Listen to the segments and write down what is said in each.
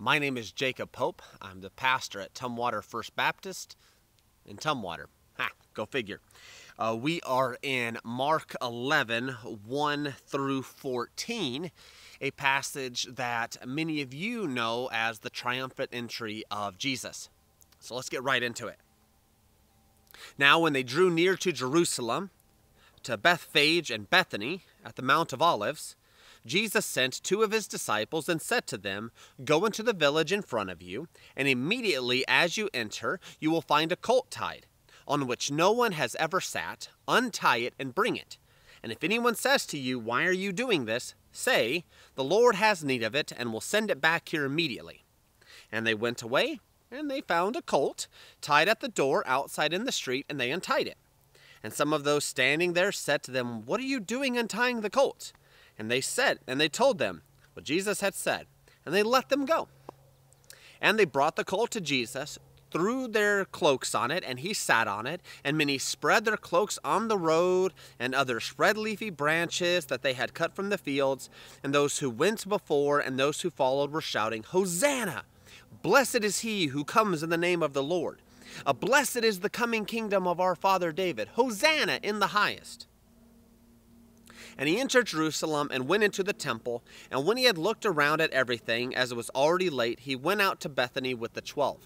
My name is Jacob Pope. I'm the pastor at Tumwater First Baptist in Tumwater. Go figure. We are in Mark 11, 1 through 14, a passage that many of you know as the triumphant entry of Jesus. So let's get right into it. Now when they drew near to Jerusalem, to Bethphage and Bethany at the Mount of Olives, Jesus sent two of his disciples and said to them, "Go into the village in front of you, and immediately as you enter, you will find a colt tied, on which no one has ever sat. Untie it and bring it. And if anyone says to you, 'Why are you doing this?' say, 'The Lord has need of it, and will send it back here immediately.'" And they went away, and they found a colt tied at the door outside in the street, and they untied it. And some of those standing there said to them, "What are you doing untying the colt?" And they told them what Jesus had said, and they let them go. And they brought the colt to Jesus, threw their cloaks on it, and he sat on it. And many spread their cloaks on the road, and others spread leafy branches that they had cut from the fields. And those who went before and those who followed were shouting, "Hosanna! Blessed is he who comes in the name of the Lord. Blessed is the coming kingdom of our father David. Hosanna in the highest." And he entered Jerusalem and went into the temple. And when he had looked around at everything, as it was already late, he went out to Bethany with the 12.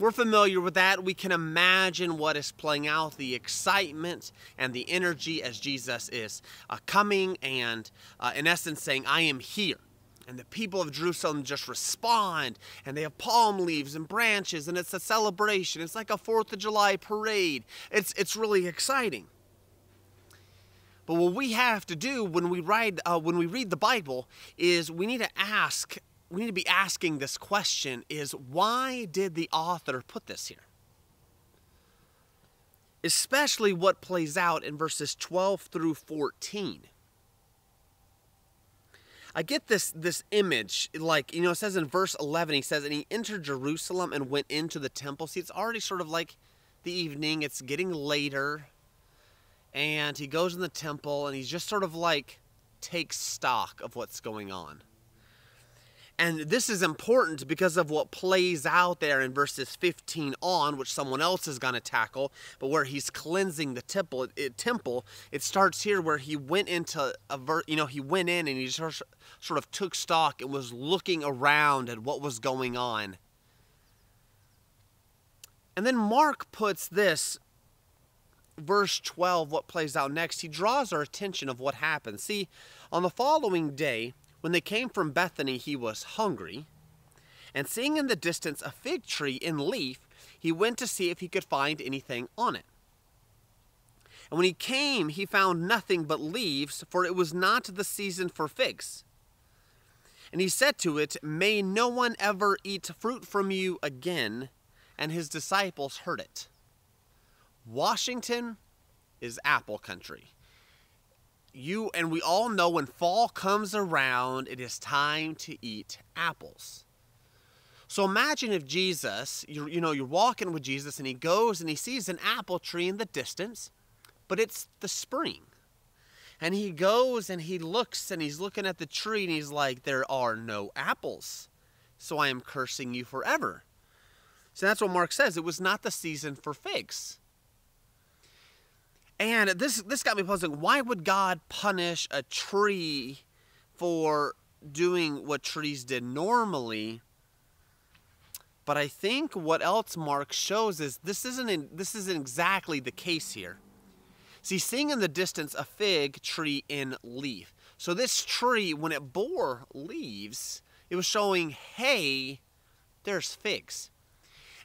We're familiar with that. We can imagine what is playing out, the excitement and the energy as Jesus is coming and in essence saying, "I am here." And the people of Jerusalem just respond, and they have palm leaves and branches, and it's a celebration. It's like a 4th of July parade. It's really exciting. But what we have to do when we read the Bible is we need to be asking this question: is why did the author put this here? Especially what plays out in verses 12 through 14. I get this image, like, it says in verse 11, he says, "And he entered Jerusalem and went into the temple." See, it's already sort of like the evening, it's getting later, and he goes in the temple, and he's just sort of like takes stock of what's going on. And this is important because of what plays out there in verses 15 on, which someone else is going to tackle, but where he's cleansing the temple. It starts here where he went into he went in and he just sort of took stock and was looking around at what was going on. And then Mark puts this, verse 12, what plays out next. He draws our attention of what happened. See, on the following day, when they came from Bethany, he was hungry, and seeing in the distance a fig tree in leaf, he went to see if he could find anything on it. And when he came, he found nothing but leaves, for it was not the season for figs. And he said to it, "May no one ever eat fruit from you again." And his disciples heard it. Washington is apple country. We all know when fall comes around, it is time to eat apples. So imagine if Jesus, you're walking with Jesus, and he goes and he sees an apple tree in the distance, but it's the spring. And he goes and he looks and he's looking at the tree and he's like, "There are no apples, so I am cursing you forever." So that's what Mark says. It was not the season for figs. And this got me puzzling. Why would God punish a tree for doing what trees did normally? But I think what else Mark shows is this isn't exactly the case here. See, seeing in the distance a fig tree in leaf. So this tree, when it bore leaves, it was showing, hey, there's figs.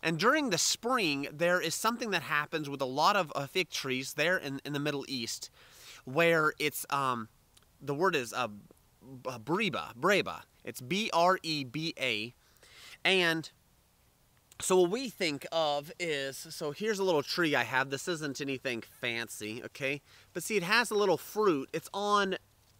And during the spring, there is something that happens with a lot of fig trees there in the Middle East, where it's, the word is breba. It's B-R-E-B-A. And so what we think of is, so here's a little tree I have. This isn't anything fancy, okay? But see, it has a little fruit. It's on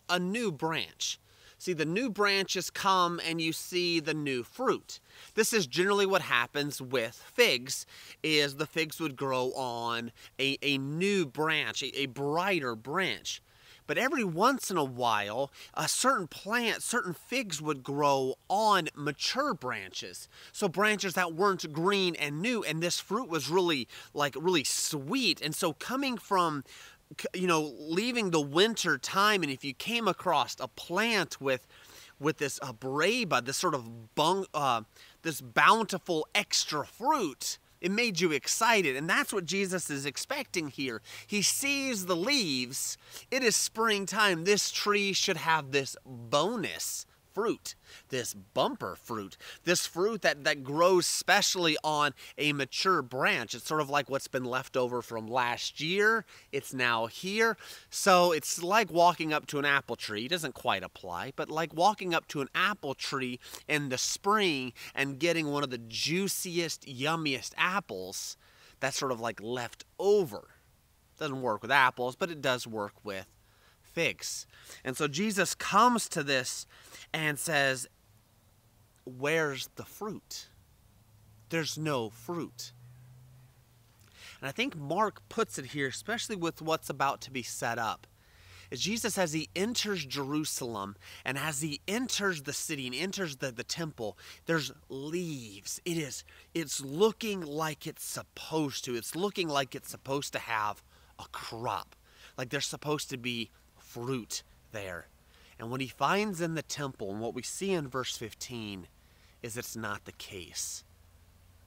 a new branch. See, the new branches come and you see the new fruit. This is generally what happens with figs, is the figs would grow on a new branch, a brighter branch. But every once in a while, a certain plant, certain figs would grow on mature branches. So branches that weren't green and new, and this fruit was really sweet. And so coming from, leaving the winter time, and if you came across a plant with this breba, this sort of this bountiful extra fruit, it made you excited. And that's what Jesus is expecting here. He sees the leaves. It is springtime. This tree should have this bonus fruit, this bumper fruit, this fruit that grows specially on a mature branch. It's sort of like what's been left over from last year. It's now here. So it's like walking up to an apple tree. It doesn't quite apply, but like walking up to an apple tree in the spring and getting one of the juiciest, yummiest apples that's sort of like left over. Doesn't work with apples, but it does work with figs. And so Jesus comes to this and says, where's the fruit? There's no fruit. And I think Mark puts it here, especially with what's about to be set up, is Jesus, as he enters Jerusalem and as he enters the city and enters the temple, there's leaves. It's looking like it's supposed to. It's looking like it's supposed to have a crop. Like there's supposed to be fruit there. And what he finds in the temple, and what we see in verse 15, is it's not the case.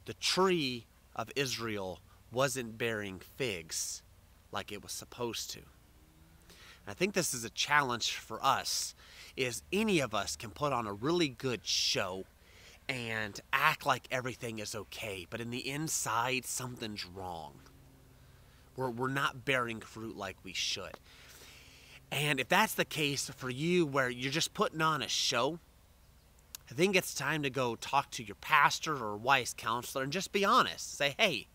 The tree of Israel wasn't bearing figs like it was supposed to. And I think this is a challenge for us, is any of us can put on a really good show and act like everything is okay, but in the inside, something's wrong. We're not bearing fruit like we should. And if that's the case for you, where you're just putting on a show, I think it's time to go talk to your pastor or wise counselor and just be honest. Say, hey,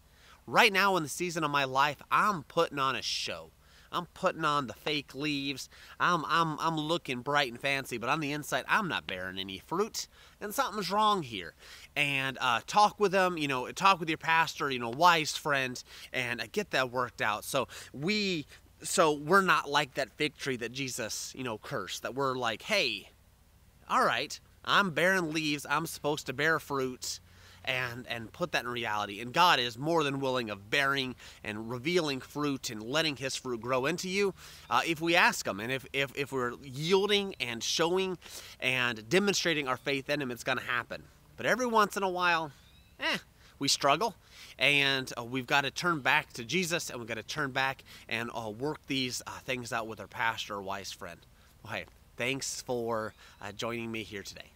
right now in the season of my life, I'm putting on a show. I'm putting on the fake leaves. I'm looking bright and fancy, but on the inside, I'm not bearing any fruit, and something's wrong here. And talk with them, talk with your pastor, wise friend, and get that worked out. So we're not like that fig tree that Jesus, cursed, that we're like, hey, all right, I'm bearing leaves, I'm supposed to bear fruit, and put that in reality. And God is more than willing of bearing and revealing fruit and letting his fruit grow into you if we ask him. And if we're yielding and showing and demonstrating our faith in him, it's going to happen. But every once in a while, we struggle, and we've got to turn back to Jesus, and we've got to turn back and work these things out with our pastor or wise friend. Well, hey, thanks for joining me here today.